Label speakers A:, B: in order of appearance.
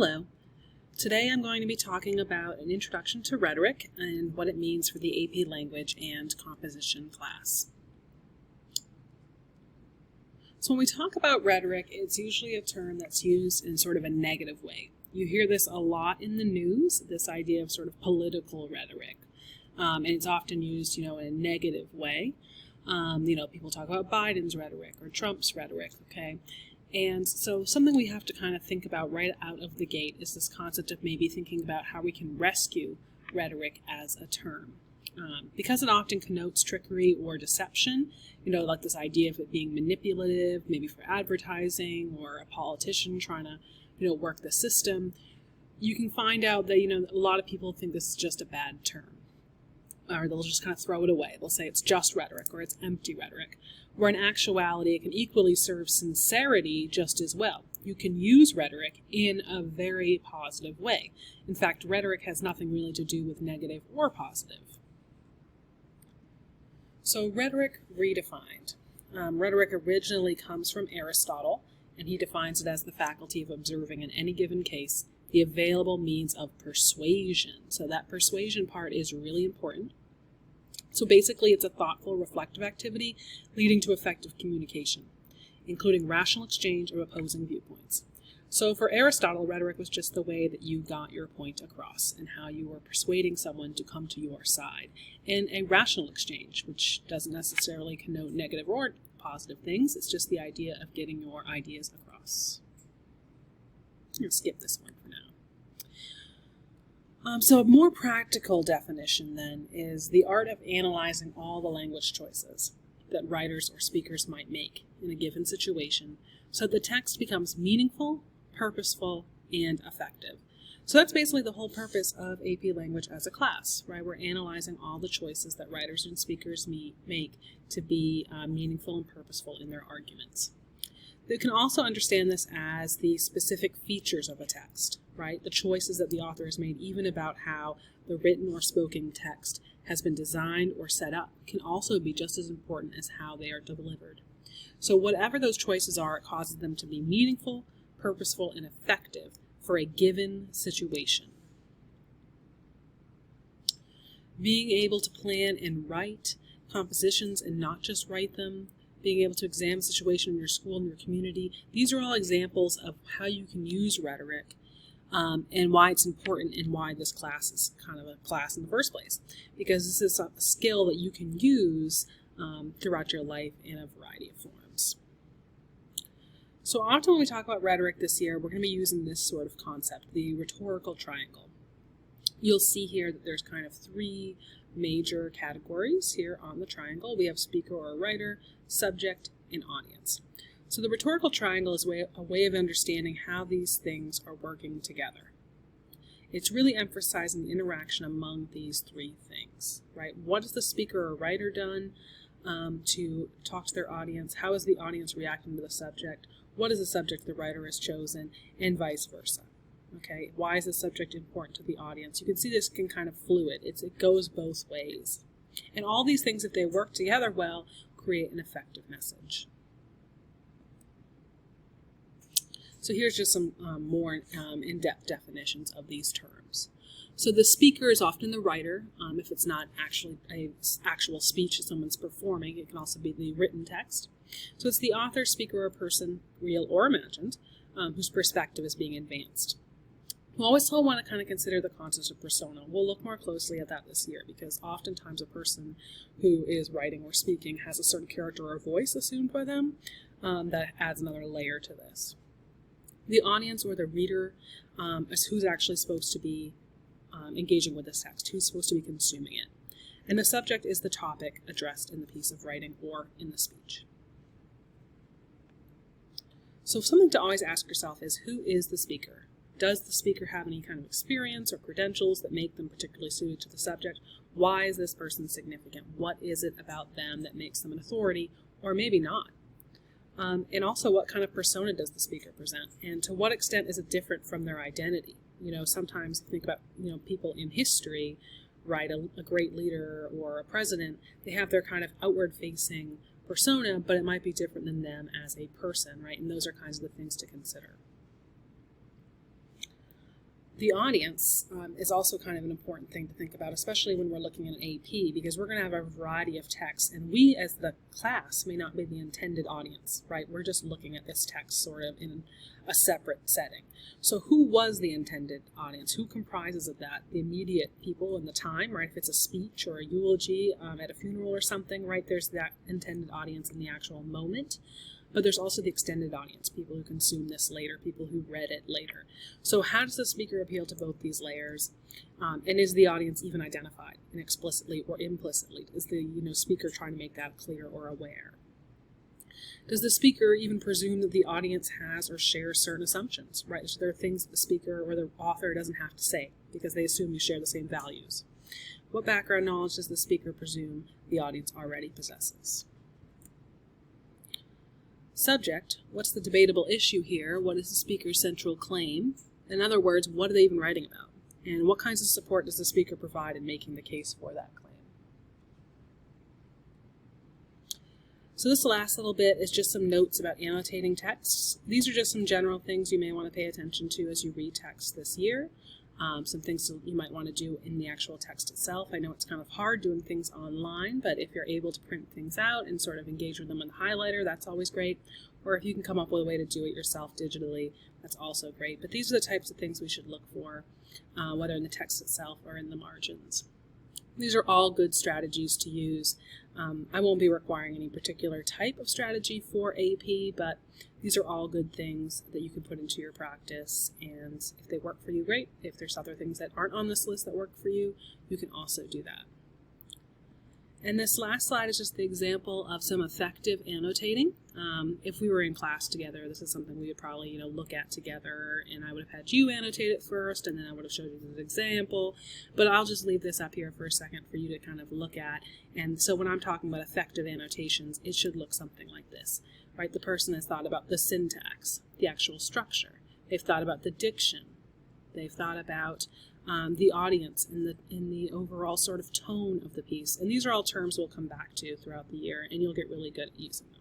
A: Hello. Today I'm going to be talking about an introduction to rhetoric and what it means for the AP Language and Composition class. So when we talk about rhetoric, it's usually a term that's used in sort of a negative way. You hear this a lot in the news, this idea of sort of political rhetoric. And it's often used, in a negative way. People talk about Biden's rhetoric or Trump's rhetoric, okay? And so something we have to kind of think about right out of the gate is this concept of maybe thinking about how we can rescue rhetoric as a term. Because it often connotes trickery or deception, like this idea of it being manipulative, maybe for advertising or a politician trying to, work the system, you can find out that, a lot of people think this is just a bad term. Or they'll just kind of throw it away. They'll say it's just rhetoric or it's empty rhetoric, where in actuality it can equally serve sincerity just as well. You can use rhetoric in a very positive way. In fact, rhetoric has nothing really to do with negative or positive. So rhetoric redefined. Rhetoric originally comes from Aristotle, and he defines it as the faculty of observing in any given case the available means of persuasion. So that persuasion part is really important. So basically, it's a thoughtful, reflective activity leading to effective communication, including rational exchange of opposing viewpoints. So for Aristotle, rhetoric was just the way that you got your point across and how you were persuading someone to come to your side. And a rational exchange, which doesn't necessarily connote negative or positive things, it's just the idea of getting your ideas across. I'm going to skip this one for now. So a more practical definition then is the art of analyzing all the language choices that writers or speakers might make in a given situation so that the text becomes meaningful, purposeful, and effective. So that's basically the whole purpose of AP Language as a class, right? We're analyzing all the choices that writers and speakers make to be meaningful and purposeful in their arguments. You can also understand this as the specific features of a text, right? The choices that the author has made, even about how the written or spoken text has been designed or set up, can also be just as important as how they are delivered. So whatever those choices are, it causes them to be meaningful, purposeful, and effective for a given situation. Being able to plan and write compositions and not just write them, being able to examine the situation in your school and your community. These are all examples of how you can use rhetoric and why it's important and why this class is kind of a class in the first place. Because this is a skill that you can use throughout your life in a variety of forms. So often when we talk about rhetoric this year, we're going to be using this sort of concept, the rhetorical triangle. You'll see here that there's kind of three major categories here on the triangle. We have speaker or writer, subject, and audience. So the rhetorical triangle is a way of understanding how these things are working together. It's really emphasizing the interaction among these three things, right? What has the speaker or writer done to talk to their audience? How is the audience reacting to the subject? What is the subject the writer has chosen? And vice versa. Okay, why is the subject important to the audience? You can see this can kind of fluid. It goes both ways. And all these things, if they work together well, create an effective message. So here's just some more in-depth definitions of these terms. So the speaker is often the writer. If it's not actually an actual speech that someone's performing, it can also be the written text. So it's the author, speaker, or person, real or imagined, whose perspective is being advanced. We always want to kind of consider the concept of persona. We'll look more closely at that this year because oftentimes a person who is writing or speaking has a certain character or voice assumed by them that adds another layer to this. The audience or the reader is who's actually supposed to be engaging with this text, who's supposed to be consuming it. And the subject is the topic addressed in the piece of writing or in the speech. So something to always ask yourself is, who is the speaker? Does the speaker have any kind of experience or credentials that make them particularly suited to the subject? Why is this person significant? What is it about them that makes them an authority, or maybe not? And also, what kind of persona does the speaker present? And to what extent is it different from their identity? Sometimes think about, people in history, right? A great leader or a president, they have their kind of outward-facing persona, but it might be different than them as a person, right? And those are kinds of the things to consider. The audience is also kind of an important thing to think about, especially when we're looking at an AP, because we're going to have a variety of texts, and we as the class may not be the intended audience, right? We're just looking at this text sort of in a separate setting. So who was the intended audience? Who comprises of that? The immediate people in the time, right? If it's a speech or a eulogy at a funeral or something, right? There's that intended audience in the actual moment. But there's also the extended audience, people who consume this later, people who read it later. So how does the speaker appeal to both these layers? And is the audience even identified, and explicitly or implicitly? Is the speaker trying to make that clear or aware? Does the speaker even presume that the audience has or shares certain assumptions, right? So there are things that the speaker or the author doesn't have to say because they assume you share the same values. What background knowledge does the speaker presume the audience already possesses? Subject, what's the debatable issue here? What is the speaker's central claim? In other words, what are they even writing about? And what kinds of support does the speaker provide in making the case for that claim? So this last little bit is just some notes about annotating texts. These are just some general things you may want to pay attention to as you read text this year. Some things you might want to do in the actual text itself. I know it's kind of hard doing things online, but if you're able to print things out and sort of engage with them with the highlighter, that's always great. Or if you can come up with a way to do it yourself digitally, that's also great. But these are the types of things we should look for, whether in the text itself or in the margins. These are all good strategies to use. I won't be requiring any particular type of strategy for AP, but these are all good things that you can put into your practice, and if they work for you, great. If there's other things that aren't on this list that work for you, you can also do that. And this last slide is just the example of some effective annotating. If we were in class together, this is something we would probably look at together, and I would have had you annotate it first, and then I would have showed you this example. But I'll just leave this up here for a second for you to kind of look at. And so when I'm talking about effective annotations, it should look something like this, right? The person has thought about the syntax, the actual structure. They've thought about the diction. They've thought about the audience in the overall sort of tone of the piece. And these are all terms we'll come back to throughout the year, and you'll get really good at using them.